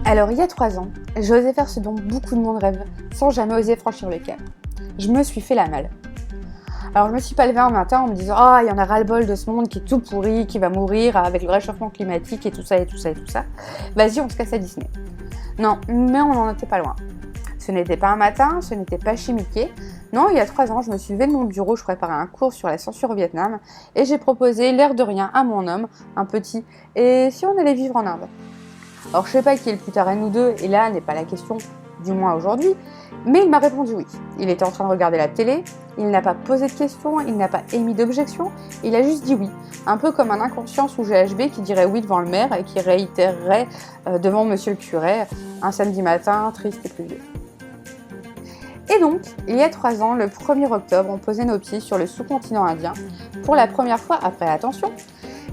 Alors il y a 3 ans, j'osais faire ce dont beaucoup de monde rêve, sans jamais oser franchir le cap. Je me suis fait la malle. Alors je me suis pas levée un matin en me disant « Ah, il y en a ras-le-bol de ce monde qui est tout pourri, qui va mourir avec le réchauffement climatique et tout ça et tout ça et tout ça. Vas-y, on se casse à Disney. » Non, mais on n'en était pas loin. Ce n'était pas un matin, ce n'était pas chez Mickey. Non, il y a 3 ans, je me suis levée de mon bureau, je préparais un cours sur la censure au Vietnam et j'ai proposé l'air de rien à mon homme, un petit « Et si on allait vivre en Inde ?» Alors je sais pas qui est le plus taré nous deux, et là n'est pas la question, du moins aujourd'hui, mais il m'a répondu oui. Il était en train de regarder la télé, il n'a pas posé de questions, il n'a pas émis d'objection, il a juste dit oui. Un peu comme un inconscient sous GHB qui dirait oui devant le maire et qui réitérerait devant monsieur le curé un samedi matin triste et pluvieux. Et donc, il y a 3 ans, le 1er octobre, on posait nos pieds sur le sous-continent indien, pour la première fois après, attention,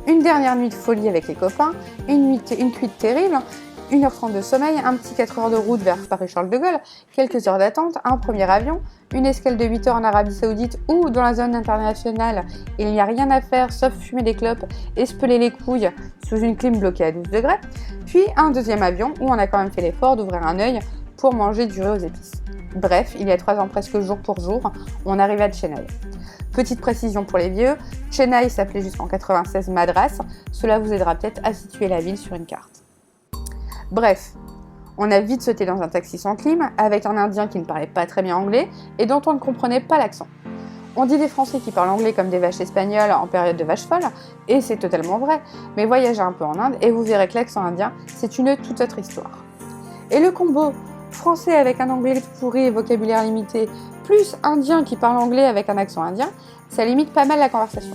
une dernière nuit de folie avec les copains, une cuite terrible, 1h30 de sommeil, un petit 4 heures de route vers Paris-Charles de Gaulle, quelques heures d'attente, un premier avion, une escale de 8 heures en Arabie Saoudite où, dans la zone internationale, il n'y a rien à faire sauf fumer des clopes et se peler les couilles sous une clim bloquée à 12 degrés, puis un deuxième avion où on a quand même fait l'effort d'ouvrir un œil pour manger du riz aux épices. Bref, il y a 3 ans presque jour pour jour, on arrivait à Chennai. Petite précision pour les vieux, Chennai s'appelait jusqu'en 96 Madras, cela vous aidera peut-être à situer la ville sur une carte. Bref, on a vite sauté dans un taxi sans clim, avec un Indien qui ne parlait pas très bien anglais et dont on ne comprenait pas l'accent. On dit des Français qui parlent anglais comme des vaches espagnoles en période de vache folle, et c'est totalement vrai, mais voyagez un peu en Inde et vous verrez que l'accent indien, c'est une toute autre histoire. Et le combo français avec un anglais tout pourri et vocabulaire limité, plus indien qui parle anglais avec un accent indien, ça limite pas mal la conversation.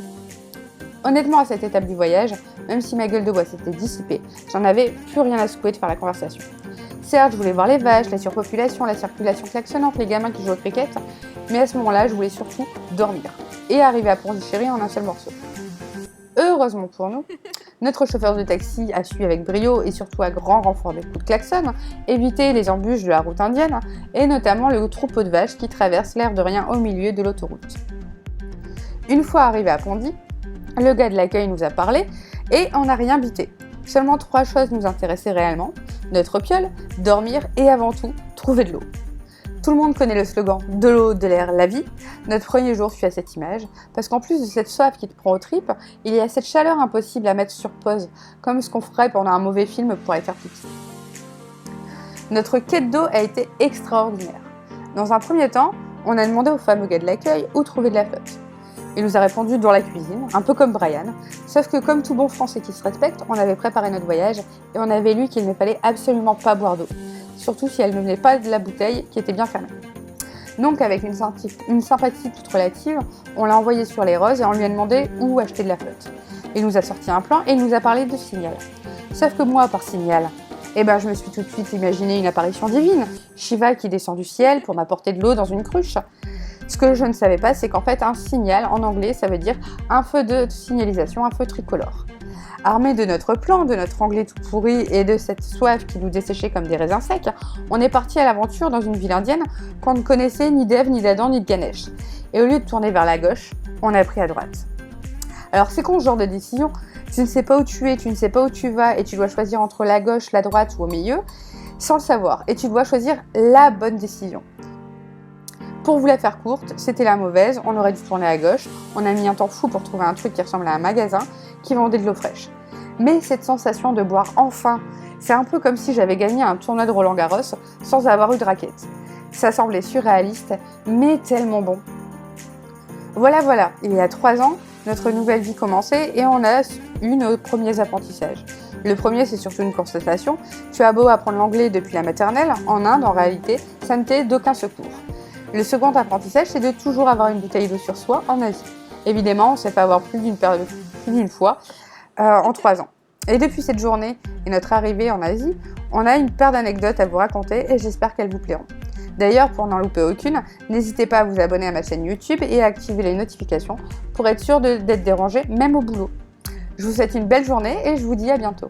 Honnêtement, à cette étape du voyage, même si ma gueule de bois s'était dissipée, j'en avais plus rien à secouer de faire la conversation. Certes, je voulais voir les vaches, la surpopulation, la circulation klaxonnante, les gamins qui jouent au cricket, mais à ce moment-là, je voulais surtout dormir et arriver à Pondichéry en un seul morceau. Heureusement pour nous, notre chauffeur de taxi a su avec brio et surtout à grand renfort des coups de klaxon éviter les embûches de la route indienne et notamment le troupeau de vaches qui traverse l'air de rien au milieu de l'autoroute. Une fois arrivé à Pondy, le gars de l'accueil nous a parlé et on n'a rien bité. Seulement 3 choses nous intéressaient réellement, notre piole, dormir et avant tout, trouver de l'eau. Tout le monde connaît le slogan « de l'eau, de l'air, la vie ». Notre premier jour fut à cette image, parce qu'en plus de cette soif qui te prend aux tripes, il y a cette chaleur impossible à mettre sur pause, comme ce qu'on ferait pendant un mauvais film pour aller faire pipi. Notre quête d'eau a été extraordinaire. Dans un premier temps, on a demandé au fameux gars de l'accueil où trouver de la flotte. Il nous a répondu dans la cuisine, un peu comme Brian, sauf que comme tout bon français qui se respecte, on avait préparé notre voyage et on avait lu qu'il ne fallait absolument pas boire d'eau. Surtout si elle ne venait pas de la bouteille qui était bien fermée. Donc avec une sympathie toute relative, on l'a envoyé sur les Roses et on lui a demandé où acheter de la flotte. Il nous a sorti un plan et il nous a parlé de Signal. Sauf que moi, par Signal, je me suis tout de suite imaginé une apparition divine, Shiva qui descend du ciel pour m'apporter de l'eau dans une cruche. Ce que je ne savais pas, c'est qu'en fait un signal en anglais, ça veut dire un feu de signalisation, un feu tricolore. Armés de notre plan, de notre anglais tout pourri et de cette soif qui nous desséchait comme des raisins secs, on est parti à l'aventure dans une ville indienne qu'on ne connaissait ni d'Ève, ni d'Adam, ni de Ganesh. Et au lieu de tourner vers la gauche, on a pris à droite. Alors c'est con ce genre de décision, tu ne sais pas où tu es, tu ne sais pas où tu vas et tu dois choisir entre la gauche, la droite ou au milieu, sans le savoir. Et tu dois choisir la bonne décision. Pour vous la faire courte, c'était la mauvaise, on aurait dû tourner à gauche, on a mis un temps fou pour trouver un truc qui ressemble à un magasin qui vendait de l'eau fraîche. Mais cette sensation de boire enfin, c'est un peu comme si j'avais gagné un tournoi de Roland-Garros sans avoir eu de raquette. Ça semblait surréaliste, mais tellement bon. Voilà, il y a 3 ans, notre nouvelle vie commençait et on a eu nos premiers apprentissages. Le premier, c'est surtout une constatation, tu as beau apprendre l'anglais depuis la maternelle, en Inde, en réalité, ça ne t'est d'aucun secours. Le second apprentissage, c'est de toujours avoir une bouteille d'eau sur soi en Asie. Évidemment, on ne sait pas avoir plus d'une fois en 3 ans. Et depuis cette journée et notre arrivée en Asie, on a une paire d'anecdotes à vous raconter et j'espère qu'elles vous plairont. D'ailleurs, pour n'en louper aucune, n'hésitez pas à vous abonner à ma chaîne YouTube et à activer les notifications pour être sûr d'être dérangé même au boulot. Je vous souhaite une belle journée et je vous dis à bientôt.